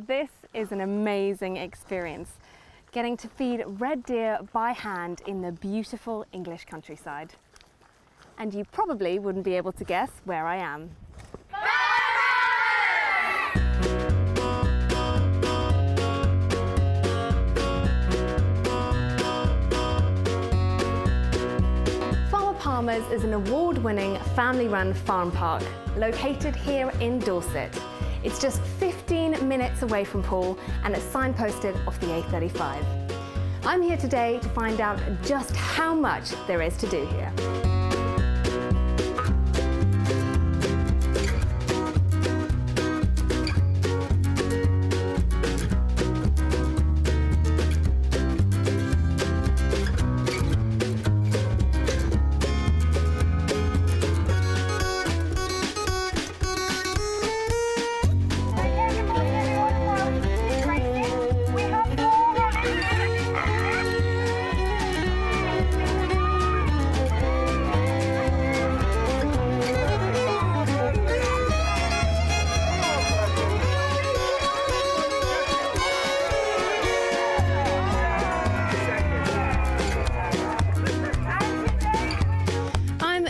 This is an amazing experience, getting to feed red deer by hand in the beautiful English countryside. And you probably wouldn't be able to guess where I am. Farmer Palmer's is an award-winning family-run farm park located here in Dorset. It's just 15 minutes away from Poole and it's signposted off the A35. I'm here today to find out just how much there is to do here.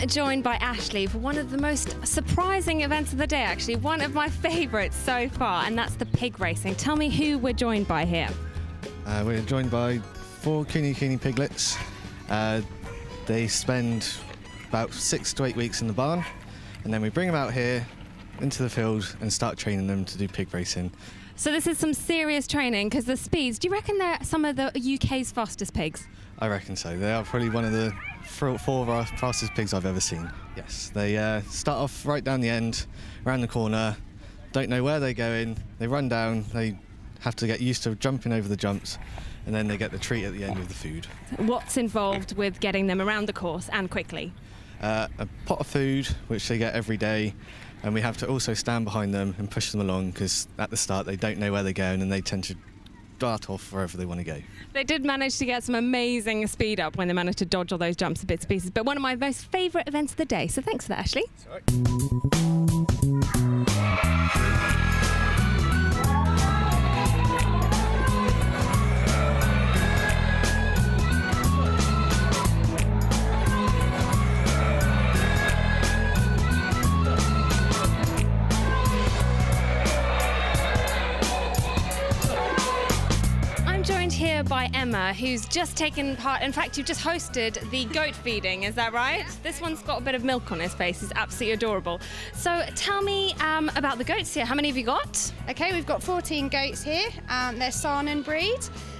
Joined by Ashley for one of the most surprising events of the day, actually one of my favourites so far, and that's the pig racing. Tell me who we're joined by here. We're joined by 4 Kune piglets. They spend about 6 to 8 weeks in the barn, and then we bring them out here into the field and start training them to do pig racing. So this is some serious training, because the speeds, do you reckon they're some of the UK's fastest pigs? I reckon so. They are probably one of the 4 of our fastest pigs I've ever seen. Yes, they start off right down the end, around the corner, don't know where they're going, they run down, they have to get used to jumping over the jumps, and then they get the treat at the end with the food. What's involved with getting them around the course and quickly? A pot of food, which they get every day, and we have to also stand behind them and push them along, because at the start they don't know where they're going and they tend to dart off wherever they want to go. They did manage to get some amazing speed up when they managed to dodge all those jumps and bits and pieces, but one of my most favourite events of the day, so thanks for that, Ashley. Sorry. Here by Emma, who's just taken part, in fact you've just hosted the goat feeding, is that right? This one's got a bit of milk on his face, it's absolutely adorable. So tell me about the goats here, how many have you got? Okay, we've got 14 goats here, they're Saanen breed,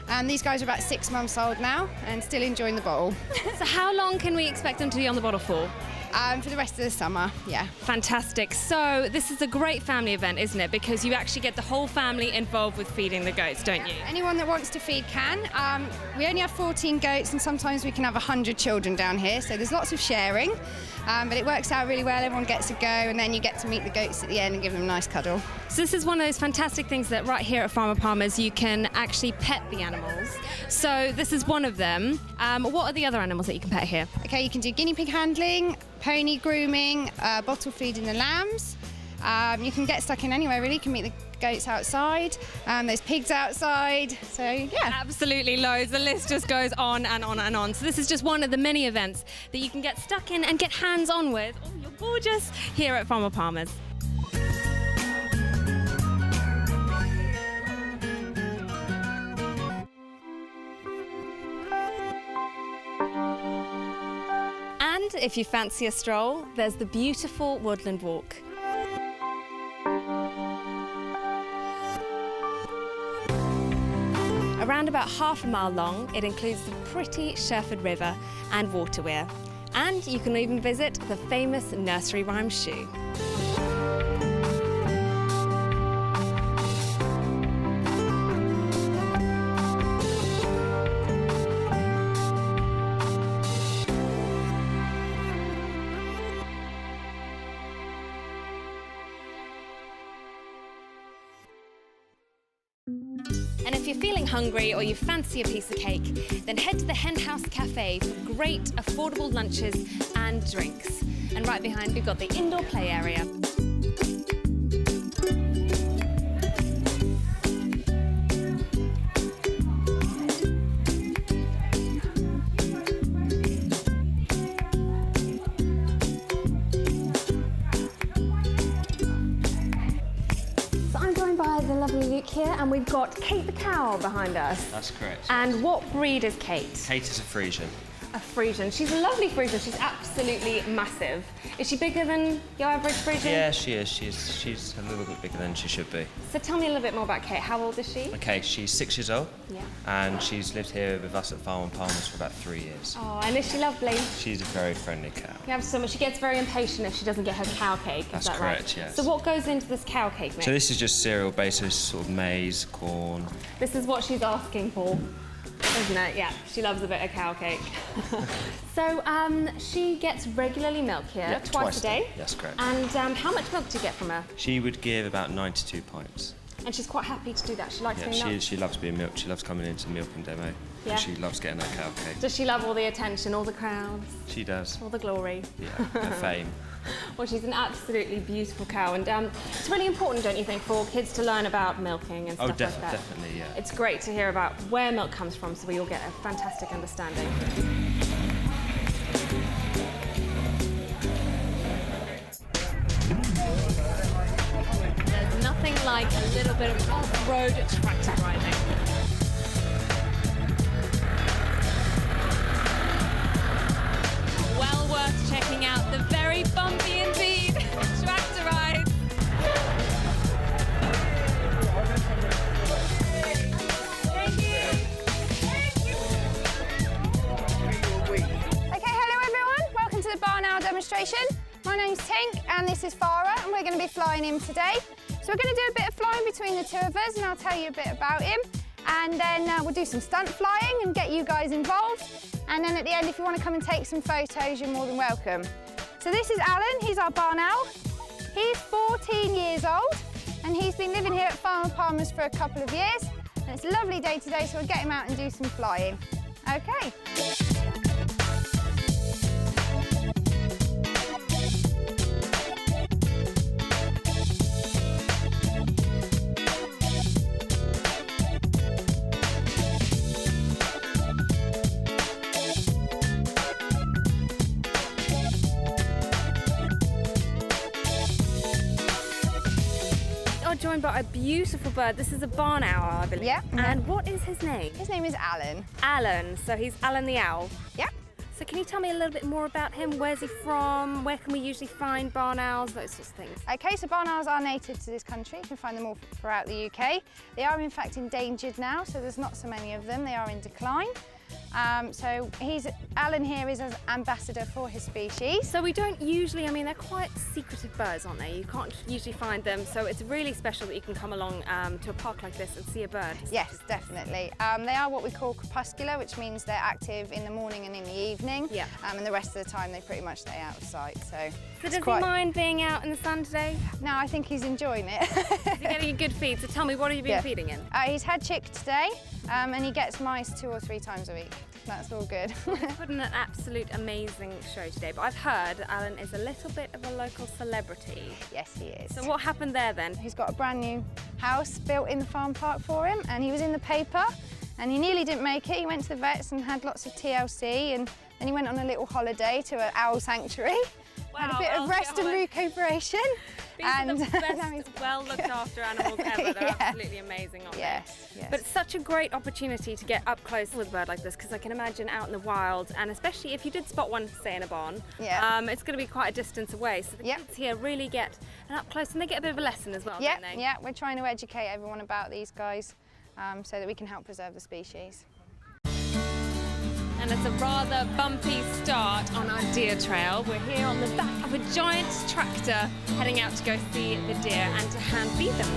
and these guys are about 6 months old now and still enjoying the bottle. So how long can we expect them to be on the bottle for? For the rest of the summer, yeah. Fantastic. So this is a great family event, isn't it? Because you actually get the whole family involved with feeding the goats, don't you? Anyone that wants to feed can. We only have 14 goats and sometimes we can have 100 children down here, so there's lots of sharing. But it works out really well, everyone gets to go and then you get to meet the goats at the end and give them a nice cuddle. So this is one of those fantastic things that right here at Farmer Palmer's you can actually pet the animals. So this is one of them. What are the other animals that you can pet here? Okay, you can do guinea pig handling, pony grooming, bottle feeding the lambs. You can get stuck in anywhere really, you can meet the goats outside, there's pigs outside, so yeah. Absolutely loads, the list just goes on and on and on. So this is just one of the many events that you can get stuck in and get hands-on with. Oh, you're gorgeous, here at Farmer Palmer's. And if you fancy a stroll, there's the beautiful Woodland Walk. Around about half a mile long, it includes the pretty Sherford River and Waterweir. And you can even visit the famous nursery rhyme shoe. And if you're feeling hungry or you fancy a piece of cake, then head to the Hen House Cafe for great affordable lunches and drinks. And right behind we've got the indoor play area. lovely Luke here, and we've got Kate the cow behind us. That's correct. And what breed is Kate? Kate is a Frisian. A Frisian. She's a lovely Frisian. She's absolutely massive. Is she bigger than your average Frisian? Yeah, she is. She's a little bit bigger than she should be. So tell me a little bit more about Kate. How old is she? Okay, she's 6 years old. Yeah. And she's lived here with us at Farm on Palmers for about 3 years. Oh, and is she lovely? She's a very friendly cow. You have so much. She gets very impatient if she doesn't get her cow cake. Is That's that correct, right? yes. So what goes into this cow cake mix? So this is just cereal based on sort of maize, corn. This is what she's asking for, isn't it? Yeah, she loves a bit of cow cake. So she gets regularly milk here, Yeah, twice a day. That's correct. And how much milk do you get from her? She would give about 92 pints. And she's quite happy to do that. She likes Yeah, being milked. she loves being milked. She loves coming into milk and demo. Yeah. And she loves getting her cow cake. Does she love all the attention, all the crowds, She does. all the glory? Yeah, her fame. Well, she's an absolutely beautiful cow, and it's really important, don't you think, for kids to learn about milking and stuff like that? Definitely, yeah. It's great to hear about where milk comes from, so we all get a fantastic understanding. There's nothing like a little bit of off-road tractor riding. Well worth checking out the very bumpy indeed tractor ride. Okay, hello everyone. Welcome to the Barn Owl demonstration. My name's Tink and this is Farah, and we're going to be flying him today. So we're going to do a bit of flying between the two of us, and I'll tell you a bit about him. And then we'll do some stunt flying and get you guys involved. And then at the end, if you want to come and take some photos, you're more than welcome. So this is Alan, he's our barn owl. He's 14 years old, and he's been living here at Farm on Palmers for a couple of years. And it's a lovely day today, so we'll get him out and do some flying. Okay. Joined by a beautiful bird. This is a barn owl, I believe. Yeah. And what is his name? His name is Alan. Alan. So he's Alan the owl. Yeah. So can you tell me a little bit more about him? Where's he from? Where can we usually find barn owls? Those sorts of things. Okay, so barn owls are native to this country. You can find them all throughout the UK. They are in fact endangered now, so there's not so many of them. They are in decline. So Alan here is as ambassador for his species. So we don't usually, I mean, they're quite secretive birds, aren't they? You can't usually find them, so it's really special that you can come along to a park like this and see a bird. Yes, definitely. They are what we call crepuscular, which means they're active in the morning and in the evening. Yeah. And the rest of the time they pretty much stay out of sight. So does he mind being out in the sun today? No, I think he's enjoying it. Is he getting a good feed? So tell me, what have you been feeding him? He's had chick today, and he gets mice 2 or 3 times a week. That's all good. Put on an absolute amazing show today, but I've heard Alan is a little bit of a local celebrity. Yes, he is. So what happened there then? He's got a brand new house built in the farm park for him, and he was in the paper and he nearly didn't make it. He went to the vets and had lots of TLC, and then he went on a little holiday to an owl sanctuary. Had a bit of rest and recuperation. These are the best, well looked after animals ever. They're Yeah. absolutely amazing, aren't Yes, they? yes. But it's such a great opportunity to get up close with a bird like this, because I can imagine out in the wild, and especially if you did spot one, say in a barn, it's going to be quite a distance away. So the kids here really get an up close, and they get a bit of a lesson as well, don't they? Yeah, we're trying to educate everyone about these guys so that we can help preserve the species. And it's a rather bumpy start on our deer trail. We're here on the back of a giant tractor heading out to go see the deer and to hand feed them.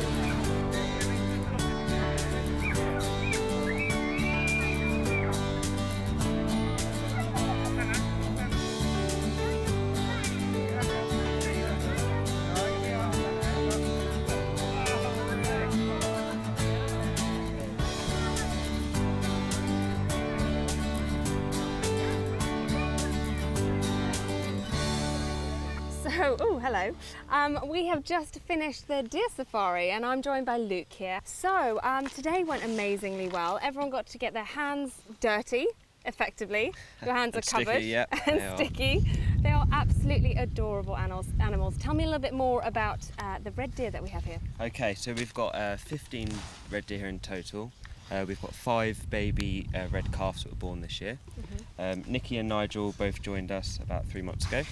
So, oh, hello. We have just finished the deer safari and I'm joined by Luke here. So, today went amazingly well. Everyone got to get their hands dirty, effectively. Your hands are covered sticky, and sticky. They are absolutely adorable animals. Tell me a little bit more about the red deer that we have here. Okay, so we've got 15 red deer here in total. We've got 5 baby red calves that were born this year. Nikki and Nigel both joined us about 3 months ago,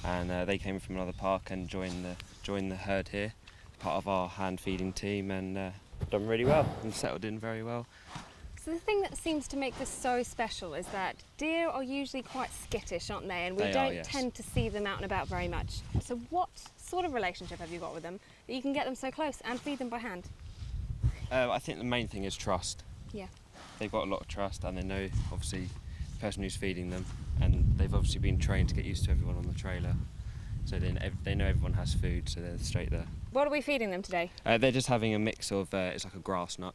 and they came from another park and joined the herd here, part of our hand feeding team, and done really well and settled in very well. So the thing that seems to make this so special is that deer are usually quite skittish, aren't they? And we don't tend to see them out and about very much. So what sort of relationship have you got with them that you can get them so close and feed them by hand? I think the main thing is trust. Yeah. They've got a lot of trust, and they know obviously the person who's feeding them, and they've obviously been trained to get used to everyone on the trailer. So they know everyone has food, so they're straight there. What are we feeding them today? They're just having a mix of, it's like a grass nut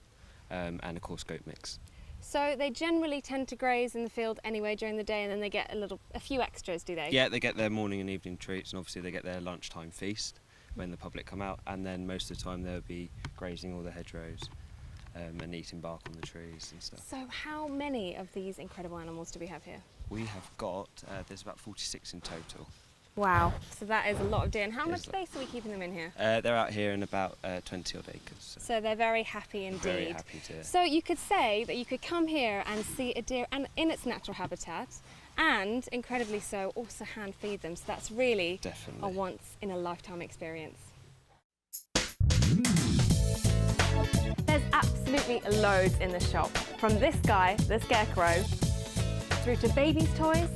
and a coarse goat mix. So they generally tend to graze in the field anyway during the day, and then they get a few extras, do they? Yeah, they get their morning and evening treats, and obviously they get their lunchtime feast when the public come out, and then most of the time they'll be grazing all the hedgerows and eating bark on the trees and stuff. So how many of these incredible animals do we have here? We have got, there's about 46 in total. Wow, so that is a lot of deer. And how much space are we keeping them in here? They're out here in about 20 odd acres. So they're very happy indeed. Very happy to. So you could say that you could come here and see a deer and in its natural habitat, and incredibly so, also hand feed them. So that's really Definitely a once in a lifetime experience. There's absolutely loads in the shop. From this guy, the scarecrow, through to babies' toys,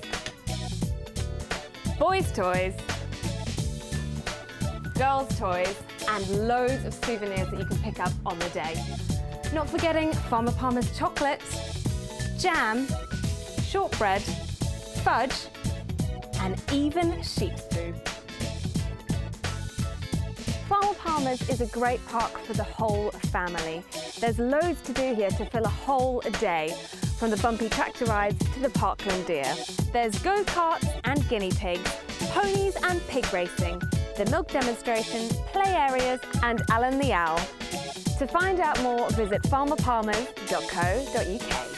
boys' toys, girls' toys, and loads of souvenirs that you can pick up on the day. Not forgetting Farmer Palmer's chocolates, jam, shortbread, fudge, and even sheep's poo. Farmer Palmer's is a great park for the whole family. There's loads to do here to fill a whole day, from the bumpy tractor rides to the parkland deer. There's go-karts and guinea pigs, ponies and pig racing, the milk demonstration, play areas, and Alan the Owl. To find out more, visit farmerpalmers.co.uk.